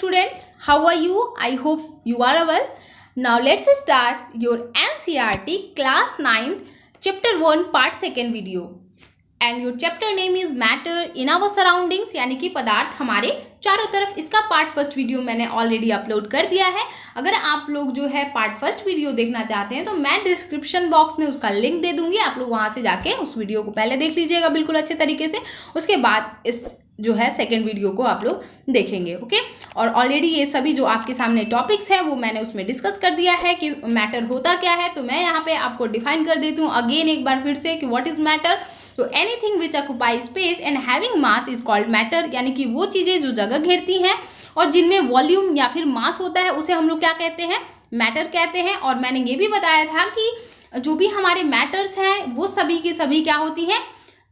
students, how are you? I hope you are well. Now let's start your NCERT class 9 chapter 1 part 2 video. And your chapter name is matter in our surroundings, यानी कि पदार्थ हमारे चारों तरफ। इसका part first video मैंने already upload कर दिया है। अगर आप लोग जो है पार्ट फर्स्ट वीडियो देखना चाहते हैं तो मैं डिस्क्रिप्शन बॉक्स में उसका लिंक दे दूंगी, आप लोग वहां से जाके उस वीडियो को पहले देख लीजिएगा बिल्कुल अच्छे तरीके से। उसके बाद इस जो है सेकेंड वीडियो को आप लोग देखेंगे, ओके। और ऑलरेडी ये सभी जो आपके सामने टॉपिक्स हैं वो मैंने उसमें डिस्कस कर दिया है कि मैटर होता क्या है। तो मैं यहाँ पे आपको डिफाइन कर देती हूँ अगेन एक बार फिर से कि व्हाट इज मैटर। तो anything which occupy space and having mass is called matter, यानी कि वो चीजें जो जगह घेरती हैं और जिनमें वॉल्यूम या फिर मास होता है उसे हम लोग क्या कहते हैं, मैटर कहते हैं। और मैंने ये भी बताया था कि जो भी हमारे मैटर्स हैं वो सभी के सभी क्या होती हैं,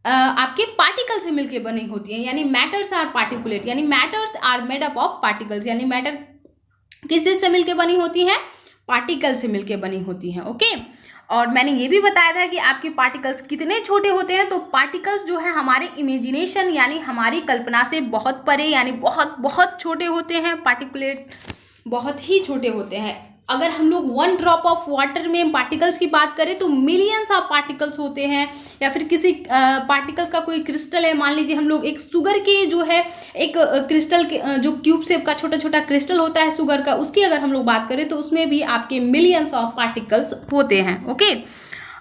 आपके पार्टिकल से मिलकर बनी होती हैं। यानी मैटर्स आर पार्टिकुलेट, यानी matters are made up of particles, यानी मैटर किस से मिलकर बनी होती है, पार्टिकल से मिलकर बनी होती हैं, ओके। और मैंने ये भी बताया था कि आपके पार्टिकल्स कितने छोटे होते हैं। तो पार्टिकल्स जो है हमारे इमेजिनेशन यानी हमारी कल्पना से बहुत परे, यानी बहुत बहुत छोटे होते हैं, पार्टिकुलेट बहुत ही छोटे होते हैं। अगर हम लोग 1 ड्रॉप ऑफ वाटर में पार्टिकल्स की बात करें तो मिलियंस ऑफ पार्टिकल्स होते हैं। या फिर किसी पार्टिकल्स का कोई क्रिस्टल है, मान लीजिए हम लोग एक शुगर के जो है एक क्रिस्टल के जो क्यूब शेप का छोटा छोटा क्रिस्टल होता है शुगर का, उसकी अगर हम लोग बात करें तो उसमें भी आपके मिलियंस ऑफ पार्टिकल्स होते हैं, ओके।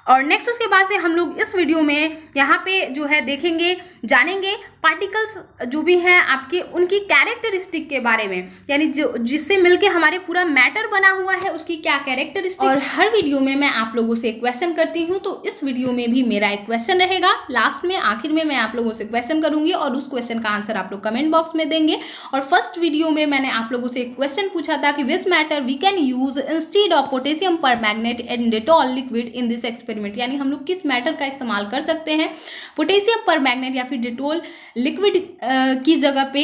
और नेक्स्ट उसके बाद से हम लोग इस वीडियो में यहाँ पे जो है देखेंगे, जानेंगे पार्टिकल्स जो भी हैं आपके उनकी कैरेक्टरिस्टिक के बारे में, यानी जो जिससे मिलके हमारे पूरा मैटर बना हुआ है उसकी क्या कैरेक्टरिस्टिक। और हर वीडियो में मैं आप लोगों से क्वेश्चन करती हूँ, तो इस वीडियो में भी मेरा एक क्वेश्चन रहेगा। लास्ट में आखिर में मैं आप लोगों से क्वेश्चन करूंगी और उस क्वेश्चन का आंसर आप लोग कमेंट बॉक्स में देंगे। और फर्स्ट वीडियो में मैंने आप लोगों से एक क्वेश्चन पूछा था कि which matter we can use instead of potassium permanganate and Dettol liquid in this experiment, यानी हम लोग किस मैटर का इस्तेमाल कर सकते हैं पोटेशियम परमैंगनेट या फिर डेटॉल लिक्विड की जगह पे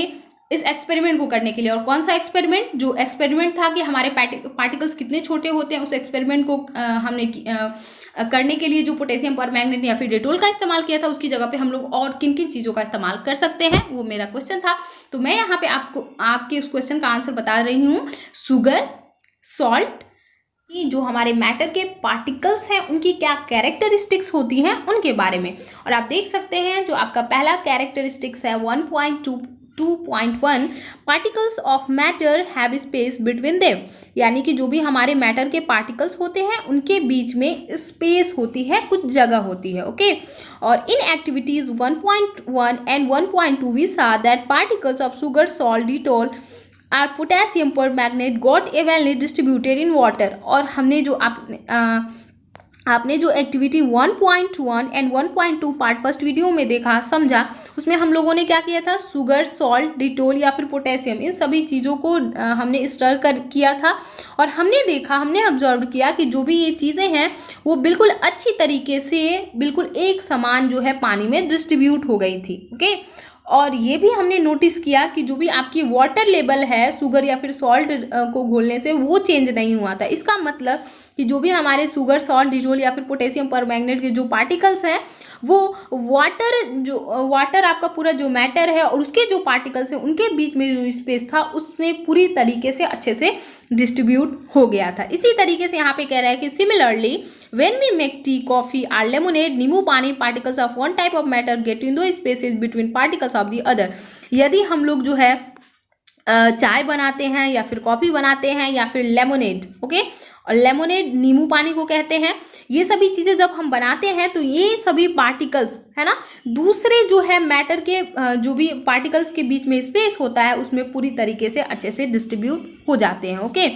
इस एक्सपेरिमेंट को करने के लिए। और कौन सा एक्सपेरिमेंट, जो एक्सपेरिमेंट था कि हमारे पार्टिकल्स कितने छोटे होते हैं, उस एक्सपेरिमेंट को हमने करने के लिए जो पोटेशियम परमैंगनेट या फिर डेटॉल का इस्तेमाल किया था उसकी जगह पे हम लोग और किन किन चीजों का इस्तेमाल कर सकते हैं, वो मेरा क्वेश्चन था। तो मैं यहाँ पे आपको आपके उस क्वेश्चन का आंसर बता रही हूँ, शुगर, सॉल्ट कि जो हमारे मैटर के पार्टिकल्स हैं उनकी क्या कैरेक्टरिस्टिक्स होती हैं उनके बारे में। और आप देख सकते हैं जो आपका पहला कैरेक्टरिस्टिक्स है 1.2.1 particles of matter have space between them, यानी कि जो भी हमारे मैटर के पार्टिकल्स होते हैं उनके बीच में स्पेस होती है, कुछ जगह होती है, ओके। और इन activities 1.1 and 1.2 we saw that particles of sugar, salt, Dettol or potassium permanganate got evenly distributed in water. और हमने जो आपने जो activity 1.1 and 1.2 part first video में देखा, समझा, उसमें हम लोगों ने क्या किया था, शुगर, सॉल्ट, डिटॉल या फिर पोटेशियम, इन सभी चीज़ों को हमने स्टर किया था। और हमने देखा, हमने ऑब्जर्व किया कि जो भी ये चीज़ें हैं वो बिल्कुल अच्छी तरीके से बिल्कुल एक समान जो है पानी में डिस्ट्रीब्यूट हो गई थी, ओके। और ये भी हमने नोटिस किया कि जो भी आपकी वाटर लेवल है शुगर या फिर सॉल्ट को घोलने से वो चेंज नहीं हुआ था। इसका मतलब कि जो भी हमारे शुगर, सॉल्ट, डिटॉल या फिर पोटेशियम परमैंगनेट के जो पार्टिकल्स हैं वो वाटर आपका पूरा जो मैटर है और उसके जो पार्टिकल्स हैं उनके बीच में जो स्पेस था उसमें पूरी तरीके से अच्छे से डिस्ट्रीब्यूट हो गया था। इसी तरीके से यहाँ पे कह रहा है कि similarly when we make tea, coffee और लेमोनेड, नींबू पानी, particles of one type of matter get into spaces between particles of the other. यदि हम लोग जो है चाय बनाते हैं या फिर कॉफी बनाते हैं या फिर लेमोनेड, ओके, और लेमोनेड नींबू पानी को कहते हैं, ये सभी चीजें जब हम बनाते हैं तो ये सभी पार्टिकल्स है ना दूसरे जो है मैटर के जो भी पार्टिकल्स के बीच में स्पेस होता है उसमें पूरी तरीके से अच्छे से डिस्ट्रीब्यूट हो जाते हैं, okay.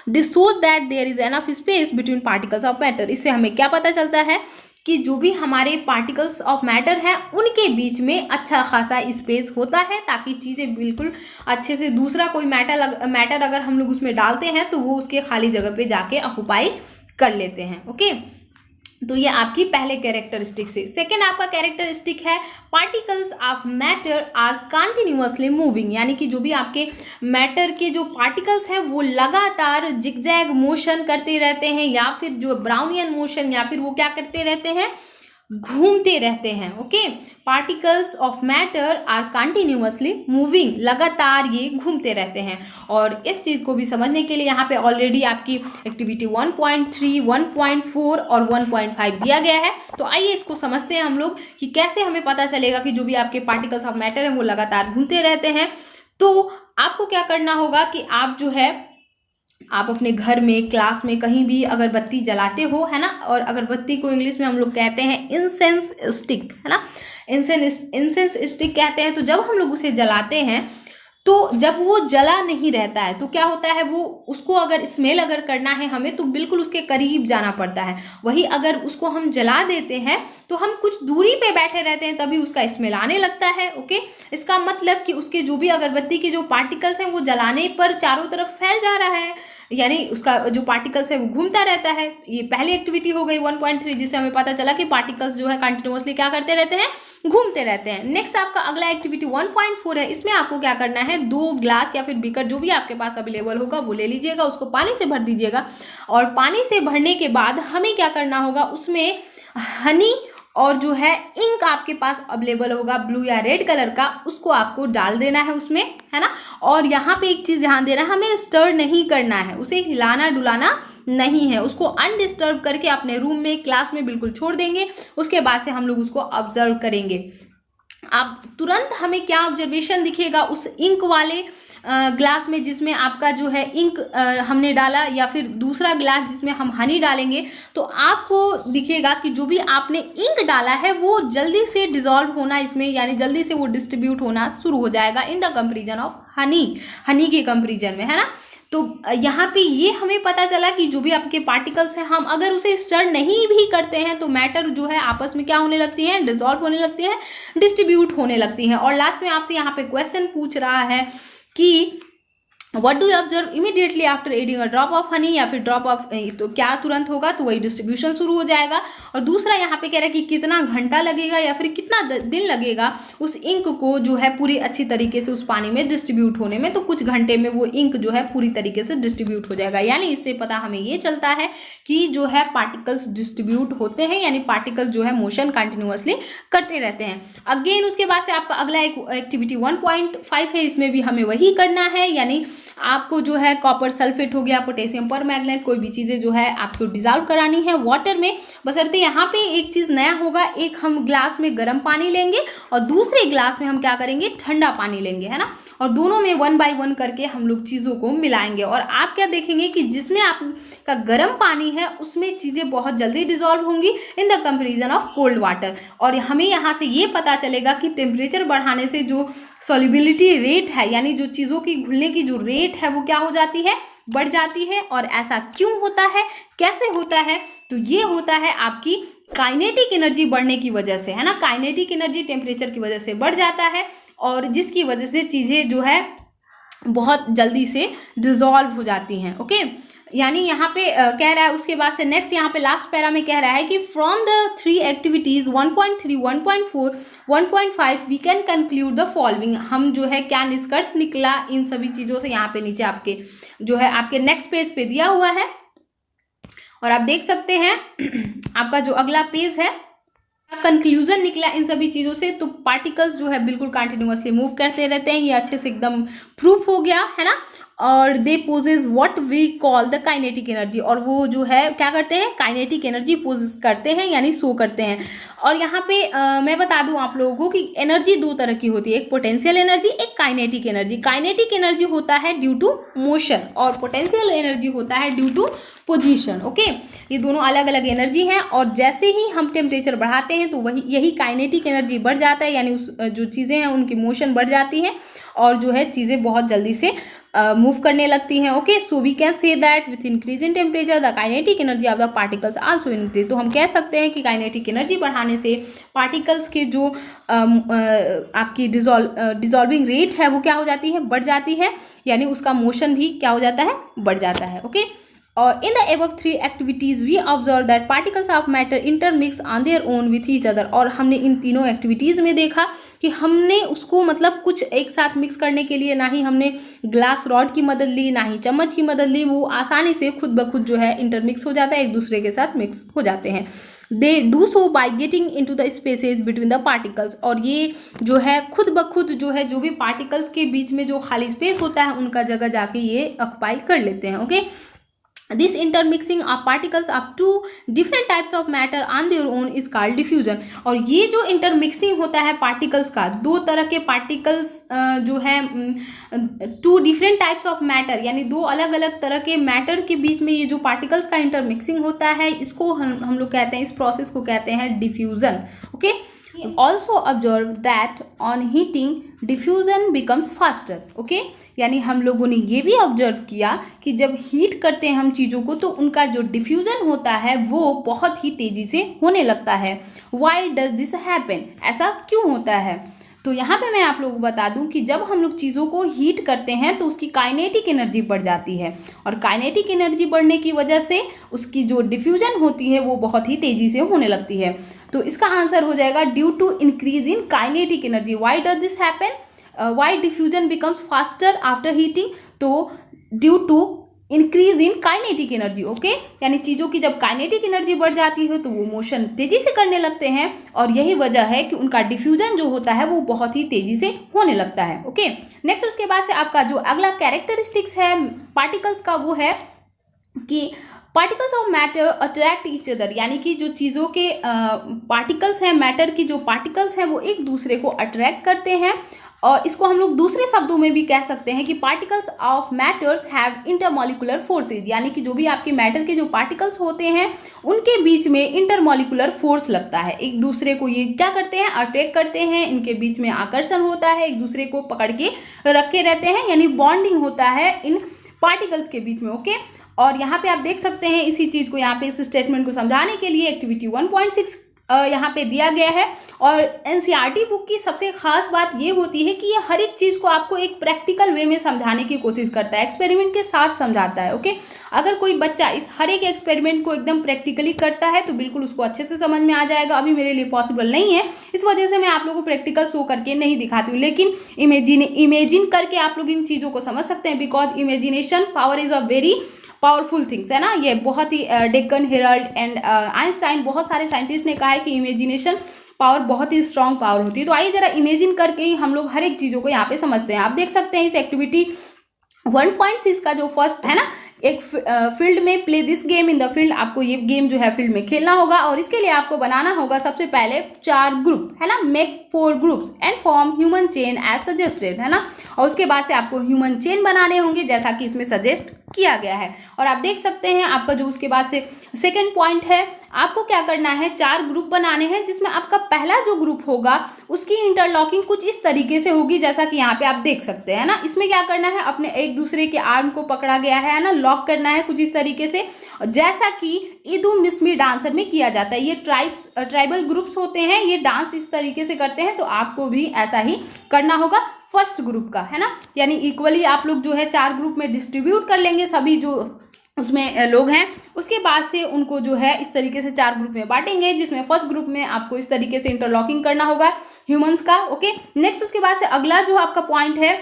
This shows that there is enough space between particles of matter. इससे हमें क्या पता चलता है कि जो भी हमारे पार्टिकल्स ऑफ मैटर हैं उनके बीच में अच्छा खासा स्पेस होता है ताकि चीज़ें बिल्कुल अच्छे से दूसरा कोई मैटर अगर हम लोग उसमें डालते हैं तो वो उसके खाली जगह पे जाके ऑक्युपाई कर लेते हैं, ओके। तो ये आपकी पहले कैरेक्टरिस्टिक से। सेकेंड आपका कैरेक्टरिस्टिक है particles of matter are continuously moving, यानी कि जो भी आपके मैटर के जो पार्टिकल्स हैं वो लगातार जिगजैग मोशन करते रहते हैं या फिर जो ब्राउनियन मोशन या फिर वो क्या करते रहते हैं, घूमते रहते हैं। Okay, particles of matter are continuously moving, लगातार ये घूमते रहते हैं। और इस चीज़ को भी समझने के लिए यहाँ पे ऑलरेडी आपकी एक्टिविटी 1.3, 1.4 और 1.5 दिया गया है। तो आइए इसको समझते हैं हम लोग कि कैसे हमें पता चलेगा कि जो भी आपके पार्टिकल्स ऑफ मैटर हैं वो लगातार घूमते रहते हैं। तो आपको क्या करना होगा कि आप जो है आप अपने घर में, क्लास में, कहीं भी अगरबत्ती जलाते हो, है ना, और अगरबत्ती को इंग्लिश में हम लोग कहते हैं इंसेंस स्टिक, है ना, इंसेंस स्टिक कहते हैं। तो जब हम लोग उसे जलाते हैं तो जब वो जला नहीं रहता है तो क्या होता है, वो उसको अगर स्मेल अगर करना है हमें तो बिल्कुल उसके करीब जाना पड़ता है। वही अगर उसको हम जला देते हैं तो हम कुछ दूरी पे बैठे रहते हैं तभी उसका स्मेल आने लगता है। ओके, इसका मतलब कि उसके जो भी अगरबत्ती के जो पार्टिकल्स हैं वो जलाने पर चारों तरफ फैल जा रहा है, यानी उसका जो पार्टिकल्स है वो घूमता रहता है। ये पहली एक्टिविटी हो गई 1.3, जिससे हमें पता चला कि पार्टिकल्स जो है कंटिन्यूअसली क्या करते रहते हैं, घूमते रहते हैं। नेक्स्ट आपका अगला एक्टिविटी 1.4 है। इसमें आपको क्या करना है, 2 ग्लास या फिर बीकर जो भी आपके पास अवेलेबल होगा वो ले लीजिएगा, उसको पानी से भर दीजिएगा। और पानी से भरने के बाद हमें क्या करना होगा, उसमें हनी और जो है इंक आपके पास अवेलेबल होगा ब्लू या रेड कलर का, उसको आपको डाल देना है उसमें, है ना। और यहाँ पे एक चीज़ ध्यान देना है, हमें स्टर नहीं करना है, उसे हिलाना डुलाना नहीं है, उसको अनडिस्टर्ब करके अपने रूम में, क्लास में बिल्कुल छोड़ देंगे। उसके बाद से हम लोग उसको ऑब्जर्व करेंगे। आप तुरंत हमें क्या ऑब्जर्वेशन दिखेगा उस इंक वाले ग्लास में जिसमें आपका जो है इंक हमने डाला, या फिर दूसरा ग्लास जिसमें हम हनी डालेंगे, तो आपको दिखेगा कि जो भी आपने इंक डाला है वो जल्दी से डिसॉल्व होना इसमें, यानी जल्दी से वो डिस्ट्रीब्यूट होना शुरू हो जाएगा in the comparison of honey के कंपेरिजन में, है ना। तो यहाँ पे ये हमें पता चला कि जो भी आपके पार्टिकल्स हैं, हम अगर उसे स्टर नहीं भी करते हैं तो मैटर जो है आपस में क्या होने लगती है, डिसॉल्व होने लगती है, डिस्ट्रीब्यूट होने लगती हैं। और लास्ट में आपसे यहाँ पे क्वेश्चन पूछ रहा है कि what do you observe immediately after adding a drop of honey, या फिर ड्रॉप ऑफ, तो क्या तुरंत होगा, तो वही डिस्ट्रीब्यूशन शुरू हो जाएगा। और दूसरा यहाँ पे कह रहा है कि कितना घंटा लगेगा या फिर कितना दिन लगेगा उस इंक को जो है पूरी अच्छी तरीके से उस पानी में डिस्ट्रीब्यूट होने में, तो कुछ घंटे में वो इंक जो है पूरी तरीके से डिस्ट्रीब्यूट हो जाएगा। यानी इससे पता हमें ये चलता है कि जो है पार्टिकल्स डिस्ट्रीब्यूट होते हैं, यानी पार्टिकल जो है मोशन कंटिन्यूअसली करते रहते हैं। अगेन उसके बाद से आपका अगला एक एक्टिविटी 1.5 है, इसमें भी हमें वही करना है, यानी आपको जो है कॉपर सल्फेट हो गया, पोटेशियम परमैंगनेट, कोई भी चीज़ें जो है आपको डिजॉल्व करानी है वाटर में। बशर्ते यहाँ पे एक चीज़ नया होगा, एक हम ग्लास में गर्म पानी लेंगे और दूसरे ग्लास में हम क्या करेंगे, ठंडा पानी लेंगे, है ना। और दोनों में 1 बाय 1 करके हम लोग चीज़ों को मिलाएंगे। और आप क्या देखेंगे कि जिसमें आपका गर्म पानी है उसमें चीज़ें बहुत जल्दी डिजॉल्व होंगी in the comparison of cold water. और हमें यहाँ से ये पता चलेगा कि टेम्परेचर बढ़ाने से जो सॉल्युबिलिटी रेट है, यानी जो चीज़ों की घुलने की जो रेट है वो क्या हो जाती है, बढ़ जाती है। और ऐसा क्यों होता है, कैसे होता है, तो ये होता है आपकी काइनेटिक एनर्जी बढ़ने की वजह से, है ना। काइनेटिक एनर्जी टेम्परेचर की वजह से बढ़ जाता है और जिसकी वजह से चीज़ें जो है बहुत जल्दी से डिजॉल्व हो जाती हैं। ओके, यानी यहाँ पे कह रहा है, उसके बाद से नेक्स्ट यहाँ पे लास्ट पैरा में कह रहा है कि from the 3 activities 1.3, 1.4, 1.5 we can conclude the following. हम जो है क्या निष्कर्ष निकला इन सभी चीज़ों से, यहाँ पे नीचे आपके जो है आपके नेक्स्ट पेज पे दिया हुआ है और आप देख सकते हैं आपका जो अगला पेज है, कंक्लूजन निकला इन सभी चीज़ों से। तो पार्टिकल्स जो है बिल्कुल कंटिन्यूअसली मूव करते रहते हैं, ये अच्छे से एकदम प्रूफ हो गया, है ना। और they possess what we call the kinetic energy, और वो जो है क्या करते हैं, काइनेटिक एनर्जी पोजेस करते हैं, यानी शो करते हैं। और यहाँ पे मैं बता दूं आप लोगों को कि एनर्जी 2 तरह की होती है, एक पोटेंशियल एनर्जी, एक काइनेटिक एनर्जी। काइनेटिक एनर्जी होता है ड्यू टू मोशन और पोटेंशियल एनर्जी होता है ड्यू टू पोजीशन। ओके, ये दोनों अलग अलग एनर्जी हैं और जैसे ही हम टेम्परेचर बढ़ाते हैं तो यही काइनेटिक एनर्जी बढ़ जाता है, यानी उस जो चीज़ें हैं उनकी मोशन बढ़ जाती हैं और जो है चीज़ें बहुत जल्दी से मूव करने लगती हैं। Okay, so we can say that with increase in temperature the kinetic energy of the particles also increase. तो हम कह सकते हैं कि काइनेटिक एनर्जी बढ़ाने से पार्टिकल्स के जो आपकी डिजॉल्विंग रेट है वो क्या हो जाती है, बढ़ जाती है, यानी उसका मोशन भी क्या हो जाता है, बढ़ जाता है। ओके, और in the above three activities we observe that particles of matter intermix on their own with each other। और हमने इन तीनों एक्टिविटीज़ में देखा कि हमने उसको मतलब कुछ एक साथ मिक्स करने के लिए ना ही हमने ग्लास रॉड की मदद ली, ना ही चम्मच की मदद ली, वो आसानी से खुद ब खुद जो है इंटरमिक्स हो जाता है, एक दूसरे के साथ मिक्स हो जाते हैं। They do so by getting into the spaces between the particles. और ये जो है खुद ब खुद जो है जो भी पार्टिकल्स के बीच में जो खाली स्पेस होता है उनका जगह जाके ये ऑक्युपाई कर लेते हैं। Okay, This intermixing of particles of two different types of matter on their own is called diffusion। और ये जो intermixing होता है particles का, दो तरह के particles जो है two different types of matter यानी दो अलग अलग तरह के matter के बीच में ये जो particles का intermixing होता है, इसको हम लोग कहते हैं, इस process को कहते हैं diffusion। Okay, also observe that on heating diffusion becomes faster। Okay, यानी हम लोगों ने ये भी ऑब्जर्व किया कि जब हीट करते हैं हम चीज़ों को तो उनका जो डिफ्यूज़न होता है वो बहुत ही तेज़ी से होने लगता है। Why does this happen? ऐसा क्यों होता है? तो यहाँ पे मैं आप लोगों को बता दूं कि जब हम लोग चीज़ों को हीट करते हैं तो उसकी काइनेटिक एनर्जी बढ़ जाती है, और काइनेटिक एनर्जी बढ़ने की वजह से उसकी जो डिफ्यूजन होती है वो बहुत ही तेज़ी से होने लगती है। तो इसका आंसर हो जाएगा due to increase in kinetic energy. Why does this happen? Why diffusion becomes faster after heating? तो due to increase in kinetic energy. Okay, यानी चीज़ों की जब काइनेटिक एनर्जी बढ़ जाती है तो वो मोशन तेजी से करने लगते हैं, और यही वजह है कि उनका डिफ्यूजन जो होता है वो बहुत ही तेजी से होने लगता है। ओके, नेक्स्ट उसके बाद से आपका जो अगला कैरेक्टरिस्टिक्स है पार्टिकल्स का वो है कि particles of matter attract each other. यानी कि जो चीज़ों के पार्टिकल्स हैं, मैटर की जो पार्टिकल्स हैं वो एक दूसरे को अट्रैक्ट करते हैं, और इसको हम लोग दूसरे शब्दों में भी कह सकते हैं कि particles of matters have intermolecular forces. यानी कि जो भी आपके मैटर के जो पार्टिकल्स होते हैं उनके बीच में इंटरमॉलिकुलर फोर्स लगता है, एक दूसरे को ये क्या करते हैं, अट्रैक्ट करते हैं, इनके बीच में आकर्षण होता है, एक दूसरे को पकड़ के रखे रहते हैं, यानी बॉन्डिंग होता है इन पार्टिकल्स के बीच में। ओके, और यहाँ पे आप देख सकते हैं इसी चीज़ को यहाँ पे इस स्टेटमेंट को समझाने के लिए एक्टिविटी 1.6 यहाँ पे दिया गया है। और एनसीईआरटी बुक की सबसे खास बात ये होती है कि ये हर एक चीज़ को आपको एक प्रैक्टिकल वे में समझाने की कोशिश करता है, एक्सपेरिमेंट के साथ समझाता है। ओके, अगर कोई बच्चा इस हर एक एक्सपेरिमेंट को एकदम प्रैक्टिकली करता है तो बिल्कुल उसको अच्छे से समझ में आ जाएगा। अभी मेरे लिए पॉसिबल नहीं है, इस वजह से मैं आप लोगों को प्रैक्टिकल शो करके नहीं दिखाती हूँ, लेकिन इमेजिन करके आप लोग इन चीज़ों को समझ सकते हैं, because imagination power is a very powerful things, है ना। ये बहुत ही डेक्कन हेराल्ड एंड आइंस्टाइन, बहुत सारे साइंटिस्ट ने कहा है कि इमेजिनेशन पावर बहुत ही स्ट्रांग पावर होती है। तो आइए जरा इमेजिन करके ही हम लोग हर एक चीज़ों को यहाँ पे समझते हैं। आप देख सकते हैं इस एक्टिविटी 1.6 का जो फर्स्ट है ना, एक फील्ड में play this game in the field, आपको ये गेम जो है फील्ड में खेलना होगा, और इसके लिए आपको बनाना होगा सबसे पहले 4 ग्रुप, है ना, make 4 groups and form human chain as suggested, है ना। और उसके बाद से आपको ह्यूमन चेन बनाने होंगे जैसा कि इसमें सजेस्ट किया गया है। और आप देख सकते हैं आपका जो उसके बाद से सेकेंड पॉइंट है, आपको क्या करना है, 4 ग्रुप बनाने हैं, जिसमें आपका पहला जो ग्रुप होगा उसकी इंटरलॉकिंग कुछ इस तरीके से होगी जैसा कि यहाँ पे आप देख सकते हैं ना। इसमें क्या करना है, अपने एक दूसरे के आर्म को पकड़ा गया है ना, लॉक करना है कुछ इस तरीके से, जैसा कि ईदू मिसमी डांसर में किया जाता है। ये ट्राइबल ग्रुप्स होते हैं, ये डांस इस तरीके से करते हैं, तो आपको भी ऐसा ही करना होगा फर्स्ट ग्रुप का, है ना। यानी इक्वली आप लोग जो है 4 ग्रुप में डिस्ट्रीब्यूट कर लेंगे सभी जो उसमें लोग हैं। उसके बाद से उनको जो है इस तरीके से 4 ग्रुप में बांटेंगे, जिसमें फर्स्ट ग्रुप में आपको इस तरीके से इंटरलॉकिंग करना होगा ह्यूमंस का। ओके, नेक्स्ट उसके बाद से अगला जो आपका पॉइंट है,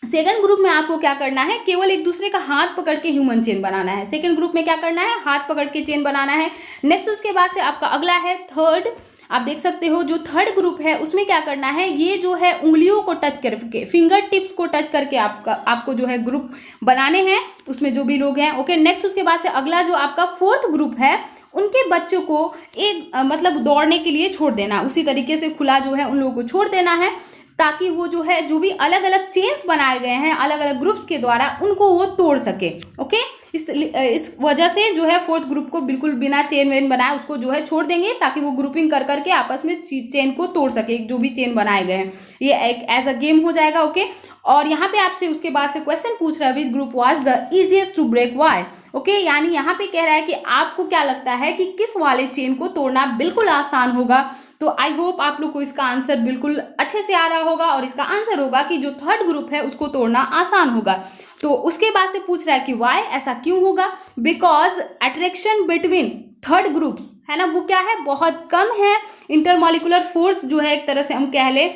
सेकंड ग्रुप में आपको क्या करना है, केवल एक दूसरे का हाथ पकड़ के ह्यूमन चेन बनाना है। सेकंड ग्रुप में क्या करना है, हाथ पकड़ के चेन बनाना है। नेक्स्ट उसके बाद से आपका अगला है थर्ड, आप देख सकते हो जो थर्ड ग्रुप है उसमें क्या करना है, ये जो है उंगलियों को टच करके, फिंगर टिप्स को टच करके आपको जो है ग्रुप बनाने हैं, उसमें जो भी लोग हैं। ओके, नेक्स्ट उसके बाद से अगला जो आपका फोर्थ ग्रुप है, उनके बच्चों को एक मतलब दौड़ने के लिए छोड़ देना, उसी तरीके से खुला जो है उन लोगों को छोड़ देना है, ताकि वो जो है जो भी अलग अलग चेन्स बनाए गए हैं अलग अलग ग्रुप्स के द्वारा उनको वो तोड़ सके। ओके, इस वजह से जो है फोर्थ ग्रुप को बिल्कुल बिना चेन वेन बनाए उसको जो है छोड़ देंगे, ताकि वो ग्रुपिंग कर करके आपस में चेन को तोड़ सके, जो भी चेन बनाए गए हैं। ये एक एज अ गेम हो जाएगा। ओके, और यहाँ पे आपसे उसके बाद से क्वेश्चन पूछ रहा है, which group was the easiest to break why. Okay, यानी यहाँ पे कह रहा है कि आपको क्या लगता है कि किस वाले चेन को तोड़ना बिल्कुल आसान होगा। तो आई होप आप लोग को इसका आंसर बिल्कुल अच्छे से आ रहा होगा, और इसका आंसर होगा कि जो थर्ड ग्रुप है उसको तोड़ना आसान होगा। तो उसके बाद से पूछ रहा है कि वाई, ऐसा क्यों होगा? Because attraction between third groups है ना, वो क्या है, बहुत कम है। इंटरमॉलिकुलर फोर्स जो है एक तरह से हम कह ले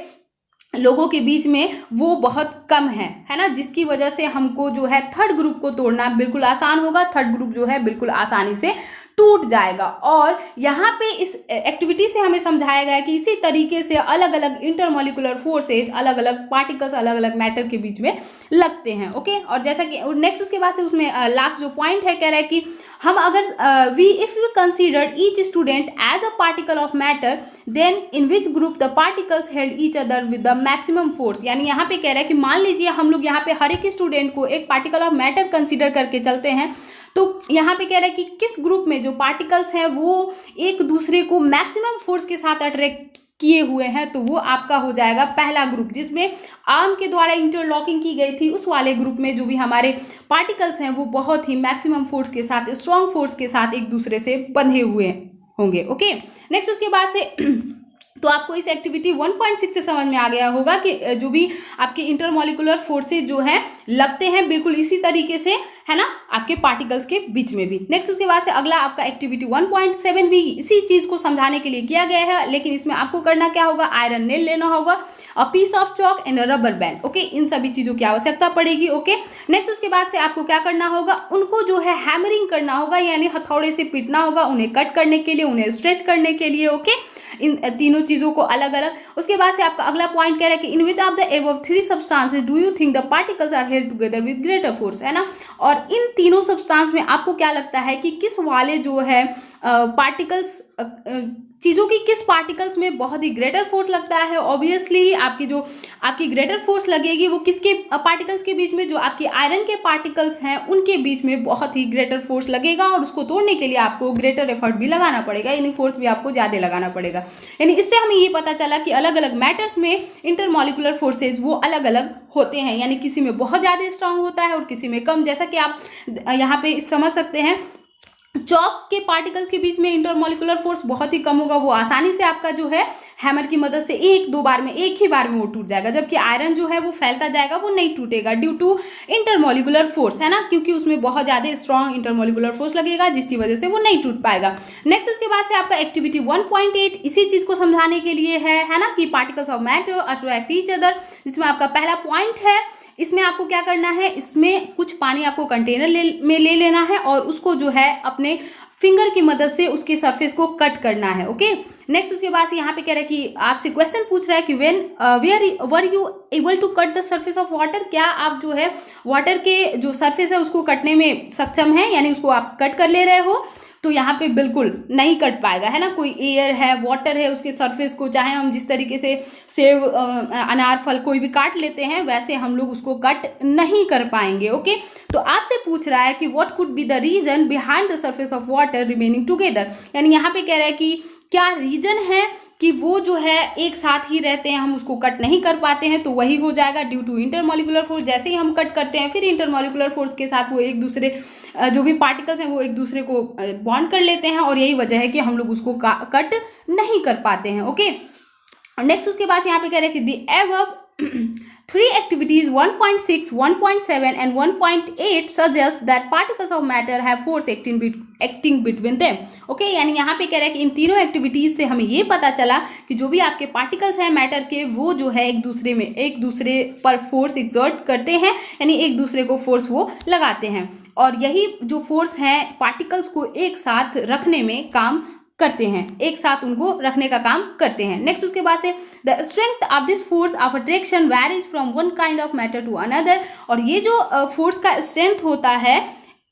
लोगों के बीच में वो बहुत कम है ना, जिसकी वजह से हमको जो है थर्ड ग्रुप को तोड़ना बिल्कुल आसान होगा। थर्ड ग्रुप जो है बिल्कुल आसानी से टूट जाएगा। और यहाँ पे इस एक्टिविटी से हमें समझाया गया है कि इसी तरीके से अलग अलग इंटरमॉलिकुलर फोर्सेज अलग अलग पार्टिकल्स अलग अलग मैटर के बीच में लगते हैं। ओके, और जैसा कि नेक्स्ट उसके बाद से उसमें लास्ट जो पॉइंट है कह रहा है कि हम अगर if you consider each student as a particle of matter then in which group the particles held each other with the maximum force. यानी यहाँ पे कह रहा है कि मान लीजिए हम लोग यहाँ पे हर एक स्टूडेंट को एक पार्टिकल ऑफ मैटर कंसीडर करके चलते हैं, तो यहाँ पे कह रहा है कि किस ग्रुप में जो पार्टिकल्स हैं वो एक दूसरे को मैक्सिमम फोर्स के साथ अट्रैक्ट किए हुए हैं, तो वो आपका हो जाएगा पहला ग्रुप, जिसमें आर्म के द्वारा इंटरलॉकिंग की गई थी। उस वाले ग्रुप में जो भी हमारे पार्टिकल्स हैं वो बहुत ही मैक्सिमम फोर्स के साथ, स्ट्रॉन्ग फोर्स के साथ एक दूसरे से बंधे हुए होंगे। ओके, नेक्स्ट उसके बाद से तो आपको इस एक्टिविटी 1.6 से समझ में आ गया होगा कि जो भी आपके इंटरमॉलिकुलर फोर्सेज जो है लगते हैं बिल्कुल इसी तरीके से है ना आपके पार्टिकल्स के बीच में भी। नेक्स्ट उसके बाद से अगला आपका एक्टिविटी 1.7 भी इसी चीज को समझाने के लिए किया गया है, लेकिन इसमें आपको करना क्या होगा, आयरन नेल लेना होगा, a piece of chalk and rubber band. Okay, इन सभी चीजों की आवश्यकता पड़ेगी। ओके, नेक्स्ट उसके बाद से आपको क्या करना होगा, उनको जो है हैमरिंग करना होगा, यानी हथौड़े से पीटना होगा उन्हें कट करने के लिए, उन्हें स्ट्रेच करने के लिए। ओके, इन तीनों चीजों को अलग अलग। उसके बाद से आपका अगला पॉइंट कह रहा है कि in which of the above three substances do you think the particles are held together with greater force, है ना। और इन तीनों सब्सटेंस में आपको क्या लगता है कि किस वाले जो है पार्टिकल्स चीजों की किस पार्टिकल्स में बहुत ही ग्रेटर फोर्स लगता है। ऑब्वियसली आपकी ग्रेटर फोर्स लगेगी वो किसके पार्टिकल्स के बीच में, जो आपकी आयरन के पार्टिकल्स हैं उनके बीच में बहुत ही ग्रेटर फोर्स लगेगा, और उसको तोड़ने के लिए आपको ग्रेटर एफर्ट भी लगाना पड़ेगा, यानी फोर्स भी आपको ज्यादा लगाना पड़ेगा। यानी इससे हमें ये पता चला कि अलग अलग मैटर्स में इंटरमॉलिकुलर फोर्सेज वो अलग अलग होते हैं, यानी किसी में बहुत ज्यादा स्ट्रांग होता है और किसी में कम। जैसा कि आप यहाँ पे समझ सकते हैं, चॉक के पार्टिकल्स के बीच में इंटरमॉलिकुलर फोर्स बहुत ही कम होगा, वो आसानी से आपका जो है हैमर की मदद से एक ही बार में वो टूट जाएगा, जबकि आयरन जो है वो फैलता जाएगा, वो नहीं टूटेगा ड्यू टू इंटरमॉलिकुलर फोर्स, है ना, क्योंकि उसमें बहुत ज्यादा स्ट्रॉन्ग इंटरमॉलिकुलर फोर्स लगेगा, जिसकी वजह से वो नहीं टूट पाएगा। नेक्स्ट उसके बाद से आपका एक्टिविटी 1.8 इसी चीज को समझाने के लिए है ना, कि particles of matter attract each other, जिसमें आपका पहला पॉइंट है। इसमें आपको क्या करना है, इसमें कुछ पानी आपको कंटेनर में ले लेना है और उसको जो है अपने फिंगर की मदद से उसके सरफेस को कट करना है। ओके, नेक्स्ट उसके बाद यहाँ पे कह रहा है कि आपसे क्वेश्चन पूछ रहा है कि where were you able to cut the surface of water, क्या आप जो है वाटर के जो सरफेस है उसको कटने में सक्षम है, यानी उसको आप कट कर ले रहे हो। तो यहाँ पे बिल्कुल नहीं कट पाएगा, है ना। कोई एयर है, वाटर है, उसके सरफेस को चाहे हम जिस तरीके से सेब, अनार, फल कोई भी काट लेते हैं, वैसे हम लोग उसको कट नहीं कर पाएंगे। ओके, तो आपसे पूछ रहा है कि what could be the reason behind the surface of water remaining together, यानी यहाँ पे कह रहा है कि क्या रीजन है कि वो जो है एक साथ ही रहते हैं, हम उसको कट नहीं कर पाते हैं। तो वही हो जाएगा ड्यू टू इंटरमॉलिकुलर फोर्स। जैसे ही हम कट करते हैं फिर इंटरमॉलिकुलर फोर्स के साथ वो एक दूसरे जो भी पार्टिकल्स हैं वो एक दूसरे को बॉन्ड कर लेते हैं, और यही वजह है कि हम लोग उसको कट नहीं कर पाते हैं। ओके, नेक्स्ट उसके बाद यहाँ पे कह रहे हैं कि the above three activities 1.6, 1.7 and 1.8 suggest that particles of matter have force acting between them. Okay, यानी यहाँ पे कह रहा है कि इन तीनों एक्टिविटीज से हमें ये पता चला कि जो भी आपके पार्टिकल्स हैं मैटर के, वो जो है एक दूसरे पर फोर्स एक्सर्ट करते हैं, यानी एक दूसरे को फोर्स वो लगाते हैं, और यही जो फोर्स है पार्टिकल्स को एक साथ रखने में काम करते हैं, एक साथ उनको रखने का काम करते हैं। नेक्स्ट उसके बाद से the strength of this force of attraction varies from one kind of matter to another, और ये जो फोर्स का स्ट्रेंथ होता है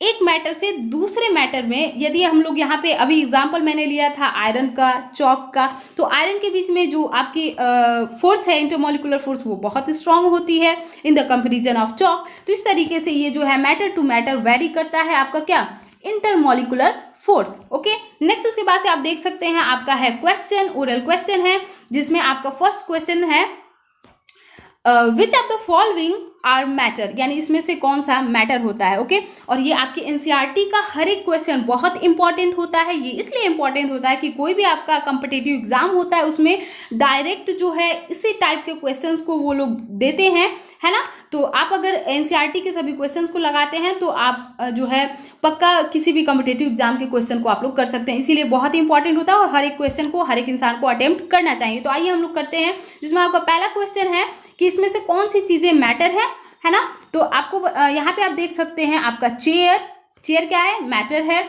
एक मैटर से दूसरे मैटर में, यदि हम लोग यहाँ पे अभी एग्जांपल मैंने लिया था आयरन का, चॉक का, तो आयरन के बीच में जो आपकी फोर्स है इंटरमॉलिकुलर फोर्स वो बहुत स्ट्रांग होती है in the comparison of chalk. तो इस तरीके से ये जो है मैटर टू मैटर वेरी करता है आपका क्या, इंटरमॉलिकुलर फोर्स। ओके, नेक्स्ट उसके बाद से आप देख सकते हैं आपका है क्वेश्चन, ओरल क्वेश्चन है, जिसमें आपका फर्स्ट क्वेश्चन है which of the following are matter, यानी इसमें से कौन सा मैटर होता है। ओके, और ये आपके एनसीईआरटी का हर एक क्वेश्चन बहुत इंपॉर्टेंट होता है। ये इसलिए इंपॉर्टेंट होता है कि कोई भी आपका कॉम्पिटिटिव एग्जाम होता है उसमें डायरेक्ट जो है इसी टाइप के क्वेश्चंस को वो लोग देते हैं, है ना। तो आप अगर एनसीईआरटी के सभी क्वेश्चंस को लगाते हैं तो आप जो है पक्का किसी भी कॉम्पिटिटिव एग्जाम के क्वेश्चन को आप लोग कर सकते हैं। इसीलिए बहुत ही इंपॉर्टेंट होता है और हर एक क्वेश्चन को हर एक इंसान को अटेम्प्ट करना चाहिए। तो आइए हम लोग करते हैं, जिसमें आपका पहला क्वेश्चन है कि इसमें से कौन सी चीजें मैटर है ना। तो आपको यहाँ पे आप देख सकते हैं आपका चेयर क्या है, मैटर है।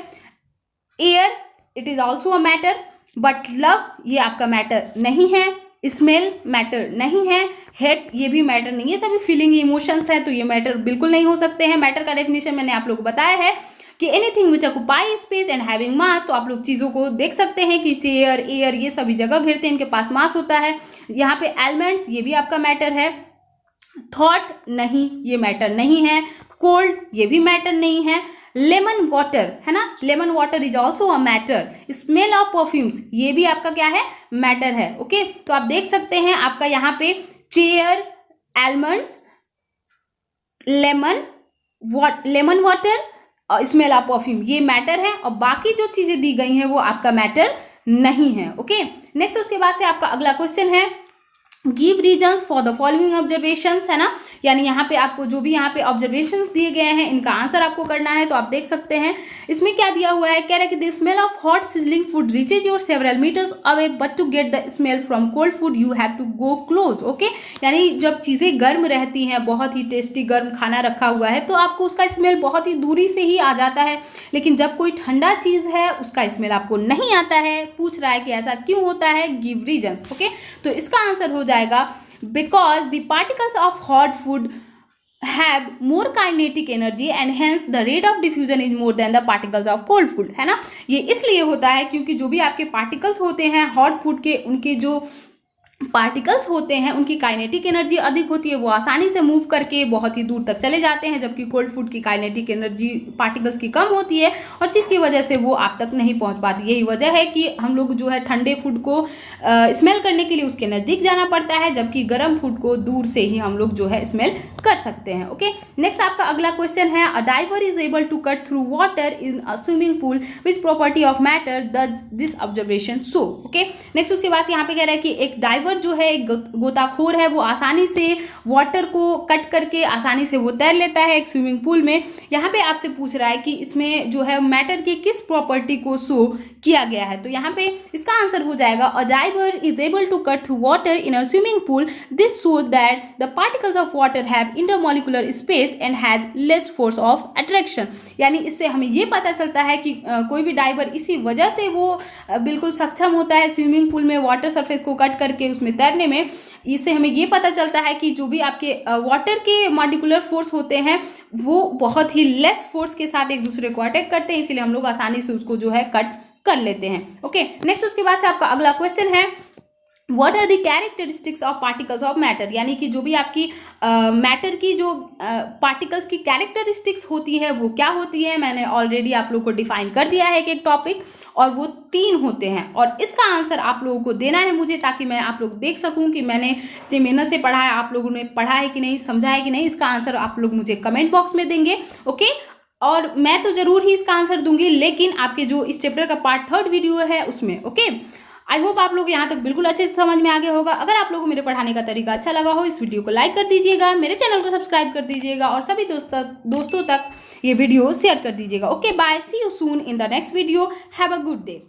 Air, it is also a matter, but love ये आपका मैटर नहीं है। स्मेल मैटर नहीं है। हेट ये भी मैटर नहीं है, सभी फीलिंग इमोशंस है तो ये मैटर बिल्कुल नहीं हो सकते हैं। मैटर का डेफिनेशन मैंने आप लोग को बताया है कि anything which occupy space and having mass. तो आप लोग चीजों को देख सकते हैं कि चेयर, एयर ये सभी जगह घेरते हैं, इनके पास मास होता है। यहाँ पे एलिमेंट्स ये भी आपका मैटर है। थॉट नहीं, ये मैटर नहीं है। कोल्ड ये भी मैटर नहीं है। लेमन वाटर है ना, lemon water is also a matter. Smell of perfumes ये भी आपका क्या है, मैटर है। ओके, तो आप देख सकते हैं आपका यहाँ पे chair, almonds, lemon water, smell of perfume ये मैटर है और बाकी जो चीजें दी गई हैं वो आपका मैटर नहीं है। ओके, नेक्स्ट उसके बाद से आपका अगला क्वेश्चन है give reasons for the following observations, है ना। यानी यहाँ पे आपको जो भी यहाँ पे ऑब्जर्वेशंस दिए गए हैं इनका आंसर आपको करना है। तो आप देख सकते हैं इसमें क्या दिया हुआ है, कह रहा है कि the smell of hot sizzling food reaches your several metres away, but to get the smell from cold food you have to go close. Okay, यानी जब चीजें गर्म रहती हैं, बहुत ही टेस्टी गर्म खाना रखा हुआ है तो आपको उसका स्मेल बहुत ही दूरी से ही आ जाता है, लेकिन जब कोई ठंडा चीज है उसका स्मेल आपको नहीं आता है। पूछ रहा है कि ऐसा क्यों होता है, गिव रीजन्स। ओके, तो इसका आंसर हो जाएगा because the particles of hot food have more kinetic energy and hence the rate of diffusion is more than the particles of cold food, है ना। ये इसलिए होता है क्योंकि जो भी आपके पार्टिकल्स होते हैं हॉट फूड के, उनके जो पार्टिकल्स होते हैं उनकी काइनेटिक एनर्जी अधिक होती है, वो आसानी से मूव करके बहुत ही दूर तक चले जाते हैं, जबकि कोल्ड फूड की काइनेटिक एनर्जी पार्टिकल्स की कम होती है और जिसकी वजह से वो आप तक नहीं पहुंच पाती। यही वजह है कि हम लोग जो है ठंडे फूड को स्मेल करने के लिए उसके नज़दीक जाना पड़ता है, जबकि गर्म फूड को दूर से ही हम लोग जो है स्मेल कर सकते हैं। ओके, नेक्स्ट आपका अगला क्वेश्चन है a diver is able to cut through water in a swimming pool which property of matter does this observation show. Okay, next उसके बाद यहाँ पे कह रहा है कि एक डाइवर जो है, एक गोताखोर है, वो आसानी से वाटर को कट करके आसानी से वो तैर लेता है एक स्विमिंग पूल में। यहाँ पे आपसे पूछ रहा है कि इसमें जो है मैटर की किस प्रॉपर्टी को शो किया गया है। तो यहाँ पे इसका आंसर हो जाएगा a diver is able to cut through water in a swimming pool, this shows that the particles of water have intermolecular space and has less force of attraction. यानी इससे हमें ये पता चलता है कि कोई भी डाइवर इसी वजह से वो बिल्कुल सक्षम होता है स्विमिंग पूल में वाटर सरफेस को कट करके उसमें तैरने में। इससे हमें ये पता चलता है कि जो भी आपके वाटर के मॉलिक्यूलर फोर्स होते हैं वो बहुत ही लेस फोर्स के साथ एक दूसरे को अटैक करते हैं, इसीलिए हम लोग आसानी से उसको जो है कट कर लेते हैं। ओके, नेक्स्ट उसके बाद से आपका अगला क्वेश्चन है what are the characteristics of particles of matter. यानी कि जो भी आपकी मैटर की जो पार्टिकल्स की कैरेक्टरिस्टिक्स होती है वो क्या होती है। मैंने ऑलरेडी आप लोग को डिफाइन कर दिया है एक टॉपिक, और वो 3 होते हैं और इसका आंसर आप लोगों को देना है मुझे, ताकि मैं आप लोग देख सकूं कि मैंने इतनी मेहनत से पढ़ा है, आप लोगों ने पढ़ा है कि नहीं, समझा है कि नहीं। इसका आंसर आप लोग मुझे कमेंट बॉक्स में देंगे। ओके, और मैं तो जरूर ही इसका आंसर दूंगी, लेकिन आपके जो इस चैप्टर का पार्ट 3 वीडियो है उसमें। ओके, आई होप आप लोग यहाँ तक बिल्कुल अच्छे से समझ में आ गया होगा। अगर आप लोगों को मेरे पढ़ाने का तरीका अच्छा लगा हो, इस वीडियो को लाइक कर दीजिएगा, मेरे चैनल को सब्सक्राइब कर दीजिएगा और सभी दोस्तों तक ये वीडियो शेयर कर दीजिएगा। Okay, bye, see you soon in the next video, have a good day.